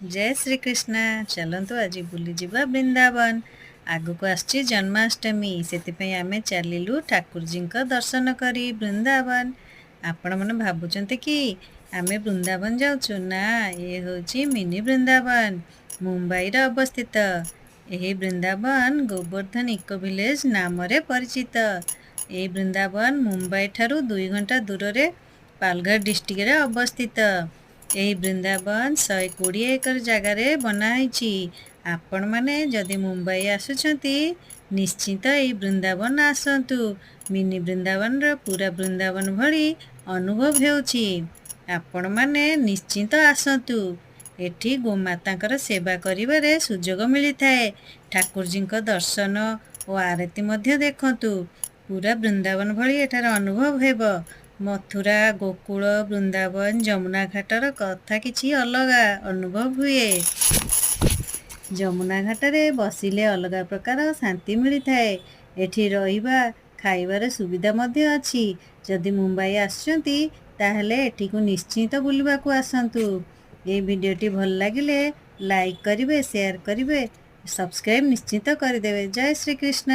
जय श्री कृष्ण। चलतु आज बुली जीवा वृंदावन। आगु को आसछि जन्माष्टमी, से आमे चलिलु ठाकुर जी का दर्शन करी वृंदावन। आपण मन भाबुचंते कि आमे वृंदावन जाउछु ना, ये होछि मिनी वृंदावन, मुंबई रे अवस्थित। एही वृंदावन गोवर्धन इको विलेज नाम रे परिचित। ए वृंदावन मुंबई ठारू 2 घंटा दूर रे पालघर डिस्ट्रिक्ट रे अवस्थित। यही वृंदावन 120 एकर जगार बनाई। आपण माने जदि मुंबई आसुछंती निश्चित यही वृंदावन आसतु। मिनी वृंदावन रो पूरा वृंदावन भली अनुभव हेउछि। आपण माने निश्चित आसतु। एठी गोमातांकर सेवा करिबारे सुजोग मिलिथाए। ठाकुर जी को दर्शन और आरती मध्य देखंतु। पूरा वृंदावन भली एठार अनुभव हेबो। मथुरा, गोकुल, वृंदावन, जमुना घाटर कथा किछि अलगा अनुभव हुए। जमुना घाटरे बसिले अलगा प्रकार शांति मिलिथाए। एठी रहिबा खाइबार सुविधा मध्य अछि। जदि मुंबई आसचंती ताहले एठी को निश्चित बुलबाकू आसंतु। ए वीडियोटी भल लागिले लाइक करिवे, शेयर करिवे, सब्सक्राइब निश्चित करदेवे। जय श्री कृष्ण।